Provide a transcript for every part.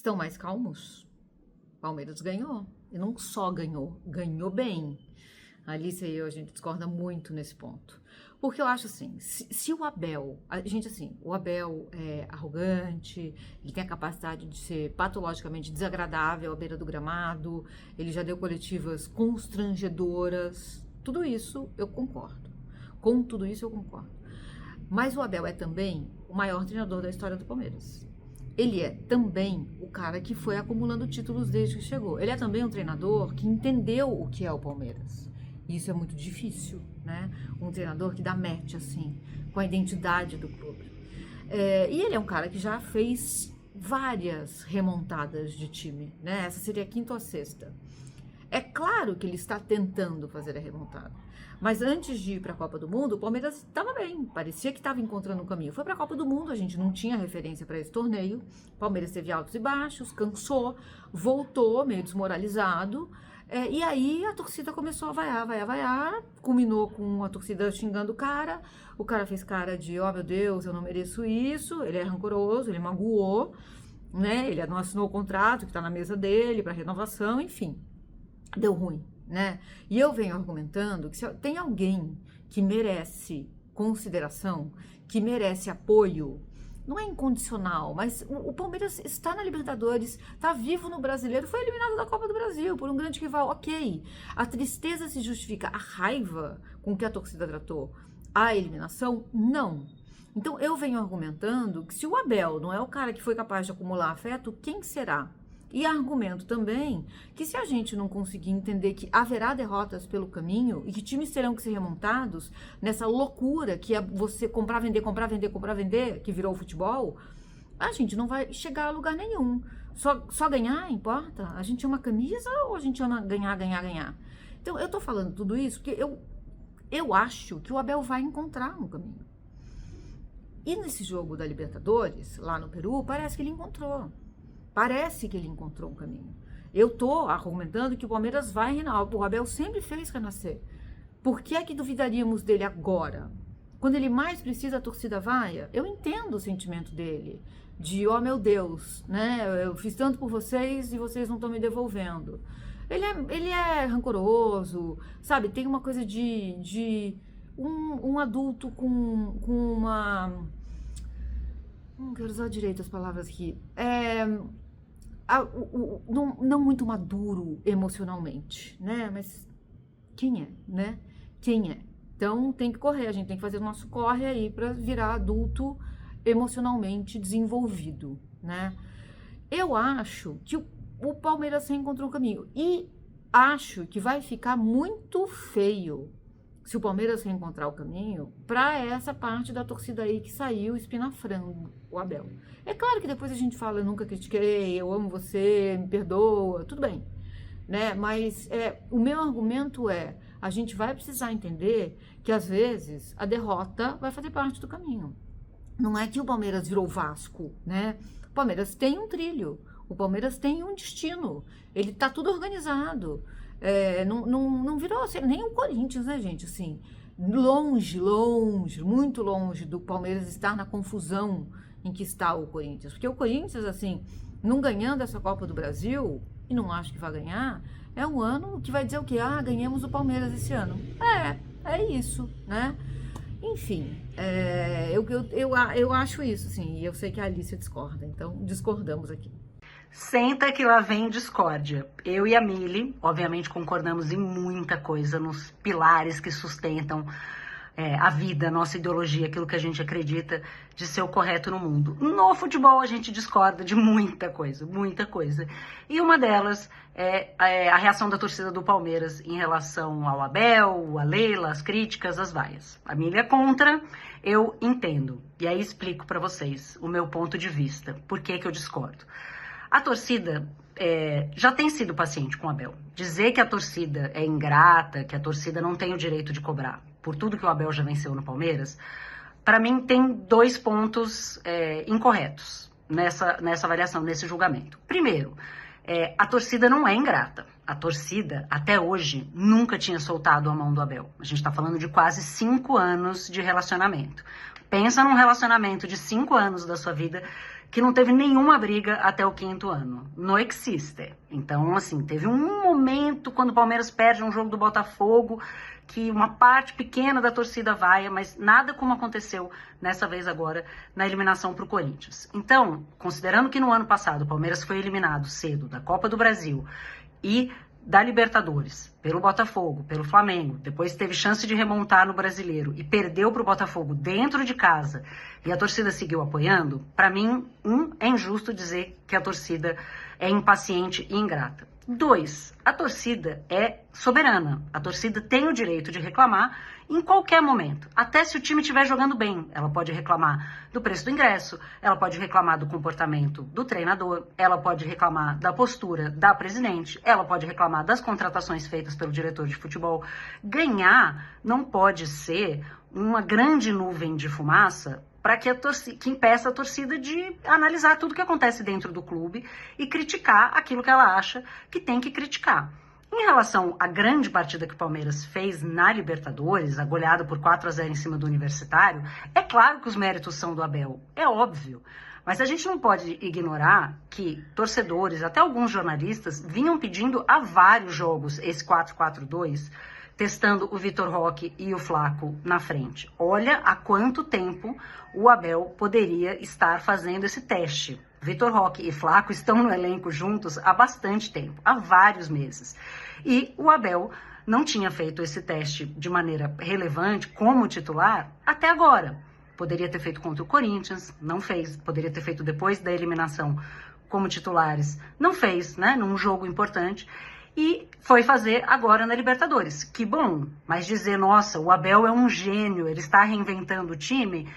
estão mais calmos. Palmeiras ganhou. E não só ganhou, ganhou bem. A Alice e eu, a gente discorda muito nesse ponto. Porque eu acho assim, se o Abel... o Abel é arrogante, ele tem a capacidade de ser patologicamente desagradável à beira do gramado, ele já deu coletivas constrangedoras, tudo isso eu concordo. Com tudo isso eu concordo. Mas o Abel é também o maior treinador da história do Palmeiras. Ele é também o cara que foi acumulando títulos desde que chegou. Ele é também um treinador que entendeu o que é o Palmeiras. E isso é muito difícil, né? Um treinador que dá match, assim, com a identidade do clube. E ele é um cara que já fez várias remontadas de time, né? Essa seria a quinta ou a sexta. É claro que ele está tentando fazer a remontada. Mas antes de ir para a Copa do Mundo, o Palmeiras estava bem, parecia que estava encontrando um caminho. Foi para a Copa do Mundo, a gente não tinha referência para esse torneio. O Palmeiras teve altos e baixos, cansou, voltou meio desmoralizado. E aí a torcida começou a vaiar, culminou com a torcida xingando o cara fez cara de, oh meu Deus, eu não mereço isso, ele é rancoroso, ele magoou, né? Ele não assinou o contrato que está na mesa dele para renovação, enfim, deu ruim. Né? E eu venho argumentando que se tem alguém que merece consideração, que merece apoio, não é incondicional, mas o Palmeiras está na Libertadores, está vivo no Brasileiro, foi eliminado da Copa do Brasil por um grande rival, ok. A tristeza se justifica, a raiva com que a torcida tratou a eliminação, não. Então eu venho argumentando que se o Abel não é o cara que foi capaz de acumular afeto, quem será? E argumento também que se a gente não conseguir entender que haverá derrotas pelo caminho e que times terão que ser remontados nessa loucura que é você comprar, vender, que virou o futebol, a gente não vai chegar a lugar nenhum. Só ganhar importa? A gente ama camisa ou a gente ama ganhar? Então eu tô falando tudo isso porque eu acho que o Abel vai encontrar um caminho. E nesse jogo da Libertadores, lá no Peru, parece que ele encontrou. Parece que ele encontrou um caminho. Eu tô argumentando que o Palmeiras vai renascer. O Abel sempre fez renascer. Por que é que duvidaríamos dele agora? Quando ele mais precisa, a torcida vaia. Eu entendo o sentimento dele. De, oh meu Deus, né? Eu fiz tanto por vocês e vocês não estão me devolvendo. Ele é rancoroso, sabe? Tem uma coisa de um adulto com uma... Não quero usar direito as palavras aqui. Não muito maduro emocionalmente, né? Mas quem é, né? Quem é? Então tem que correr, a gente tem que fazer o nosso corre aí para virar adulto emocionalmente desenvolvido, né? Eu acho que o Palmeiras encontrou um caminho e acho que vai ficar muito feio se o Palmeiras reencontrar o caminho, para essa parte da torcida aí que saiu espinafrando o Abel. É claro que depois a gente fala, eu nunca critiquei, eu amo você, me perdoa, tudo bem, né? Mas o meu argumento a gente vai precisar entender que às vezes a derrota vai fazer parte do caminho. Não é que o Palmeiras virou Vasco, né? O Palmeiras tem um trilho, o Palmeiras tem um destino, ele tá tudo organizado. Não virou assim, nem o Corinthians, né, gente? Assim, longe, muito longe do Palmeiras estar na confusão em que está o Corinthians. Porque o Corinthians, assim, não ganhando essa Copa do Brasil, e não acho que vai ganhar, é um ano que vai dizer o quê? Ah, ganhamos o Palmeiras esse ano. É isso, né? Enfim, eu acho isso, assim, e eu sei que a Alice discorda, então discordamos aqui. Senta que lá vem discórdia. Eu e a Mili, obviamente, concordamos em muita coisa, nos pilares que sustentam a vida, a nossa ideologia, aquilo que a gente acredita de ser o correto no mundo. No futebol, a gente discorda de muita coisa. E uma delas é a reação da torcida do Palmeiras em relação ao Abel, a Leila, as críticas, as vaias. A Mili é contra, eu entendo. E aí explico para vocês o meu ponto de vista. Por que eu discordo? A torcida já tem sido paciente com o Abel. Dizer que a torcida é ingrata, que a torcida não tem o direito de cobrar por tudo que o Abel já venceu no Palmeiras, para mim tem 2 pontos incorretos nessa avaliação, nesse julgamento. Primeiro, a torcida não é ingrata. A torcida, até hoje, nunca tinha soltado a mão do Abel. A gente está falando de quase 5 anos de relacionamento. Pensa num relacionamento de 5 anos da sua vida que não teve nenhuma briga até o 5º ano. Não existe. Então, assim, teve um momento quando o Palmeiras perde um jogo do Botafogo que uma parte pequena da torcida vai, mas nada como aconteceu nessa vez agora na eliminação para o Corinthians. Então, considerando que no ano passado o Palmeiras foi eliminado cedo da Copa do Brasil e da Libertadores, pelo Botafogo, pelo Flamengo, depois teve chance de remontar no Brasileiro e perdeu para o Botafogo dentro de casa e a torcida seguiu apoiando, para mim, é injusto dizer que a torcida é impaciente e ingrata. 2, a torcida é soberana, a torcida tem o direito de reclamar em qualquer momento, até se o time estiver jogando bem, ela pode reclamar do preço do ingresso, ela pode reclamar do comportamento do treinador, ela pode reclamar da postura da presidente, ela pode reclamar das contratações feitas pelo diretor de futebol. Ganhar não pode ser uma grande nuvem de fumaça para que impeça a torcida de analisar tudo que acontece dentro do clube e criticar aquilo que ela acha que tem que criticar. Em relação à grande partida que o Palmeiras fez na Libertadores, a goleada por 4-0 em cima do Universitário, é claro que os méritos são do Abel, é óbvio. Mas a gente não pode ignorar que torcedores, até alguns jornalistas, vinham pedindo há vários jogos esse 4-4-2, testando o Vitor Roque e o Flaco na frente. Olha há quanto tempo o Abel poderia estar fazendo esse teste. Vitor Roque e Flaco estão no elenco juntos há bastante tempo, há vários meses. E o Abel não tinha feito esse teste de maneira relevante como titular até agora. Poderia ter feito contra o Corinthians, não fez. Poderia ter feito depois da eliminação como titulares, não fez, né, num jogo importante. E foi fazer agora na Libertadores. Que bom, mas dizer, nossa, o Abel é um gênio, ele está reinventando o time,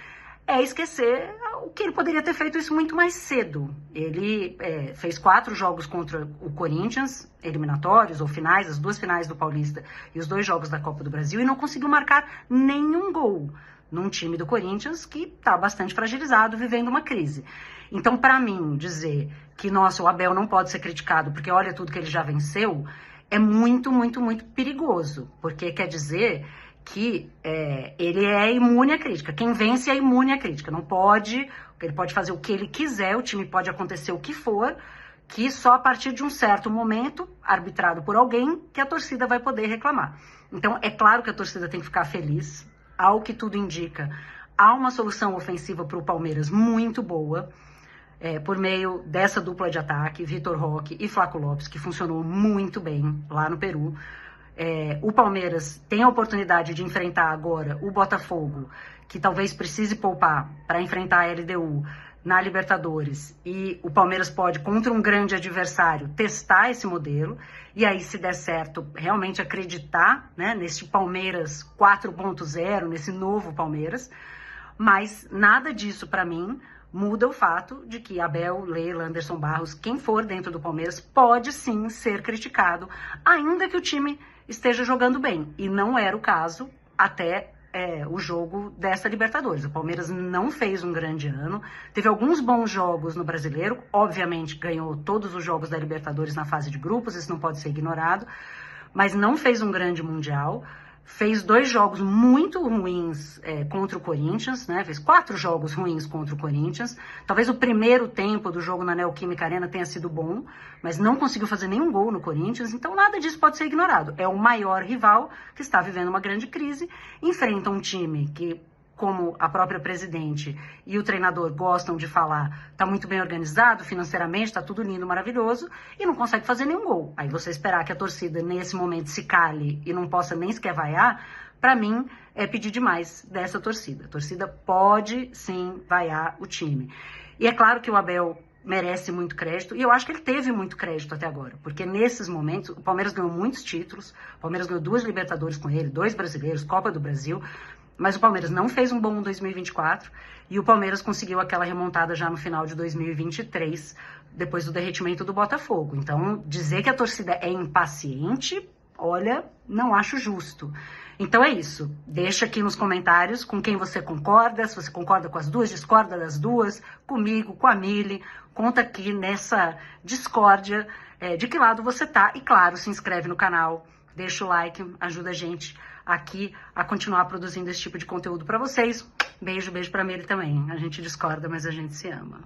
é esquecer o que ele poderia ter feito isso muito mais cedo. Ele fez 4 jogos contra o Corinthians, eliminatórios ou finais, as 2 finais do Paulista e os 2 jogos da Copa do Brasil, e não conseguiu marcar nenhum gol num time do Corinthians que está bastante fragilizado, vivendo uma crise. Então, para mim, dizer que, nossa, o Abel não pode ser criticado porque olha tudo que ele já venceu, é muito, muito, muito perigoso, porque quer dizer que ele é imune à crítica. Quem vence é imune à crítica. Não pode, ele pode fazer o que ele quiser, o time pode acontecer o que for, que só a partir de um certo momento, arbitrado por alguém, que a torcida vai poder reclamar. Então, é claro que a torcida tem que ficar feliz. Ao que tudo indica, há uma solução ofensiva para o Palmeiras muito boa, por meio dessa dupla de ataque, Vitor Roque e Flaco Lopes, que funcionou muito bem lá no Peru. O Palmeiras tem a oportunidade de enfrentar agora o Botafogo, que talvez precise poupar para enfrentar a LDU na Libertadores, e o Palmeiras pode, contra um grande adversário, testar esse modelo, e aí, se der certo, realmente acreditar, né, nesse Palmeiras 4.0, nesse novo Palmeiras. Mas nada disso, para mim, muda o fato de que Abel, Leila, Anderson Barros, quem for dentro do Palmeiras, pode sim ser criticado, ainda que o time esteja jogando bem. E não era o caso até o jogo dessa Libertadores. O Palmeiras não fez um grande ano, teve alguns bons jogos no Brasileiro, obviamente ganhou todos os jogos da Libertadores na fase de grupos, isso não pode ser ignorado, mas não fez um grande Mundial. Fez 2 jogos muito ruins contra o Corinthians, né? Fez 4 jogos ruins contra o Corinthians. Talvez o primeiro tempo do jogo na Neoquímica Arena tenha sido bom, mas não conseguiu fazer nenhum gol no Corinthians, então nada disso pode ser ignorado. É o maior rival que está vivendo uma grande crise, enfrenta um time que, como a própria presidente e o treinador gostam de falar, está muito bem organizado financeiramente, está tudo lindo, maravilhoso, e não consegue fazer nenhum gol. Aí você esperar que a torcida, nesse momento, se cale e não possa nem sequer vaiar, para mim, é pedir demais dessa torcida. A torcida pode, sim, vaiar o time. E é claro que o Abel merece muito crédito, e eu acho que ele teve muito crédito até agora, porque nesses momentos, o Palmeiras ganhou muitos títulos, o Palmeiras ganhou 2 Libertadores com ele, 2 brasileiros, Copa do Brasil, mas o Palmeiras não fez um bom 2024 e o Palmeiras conseguiu aquela remontada já no final de 2023, depois do derretimento do Botafogo. Então, dizer que a torcida é impaciente, olha, não acho justo. Então é isso. Deixa aqui nos comentários com quem você concorda, se você concorda com as duas, discorda das duas, comigo, com a Mili. Conta aqui nessa discórdia de que lado você tá. E claro, se inscreve no canal, deixa o like, ajuda a gente aqui a continuar produzindo esse tipo de conteúdo para vocês. Beijo pra Miri também. A gente discorda, mas a gente se ama.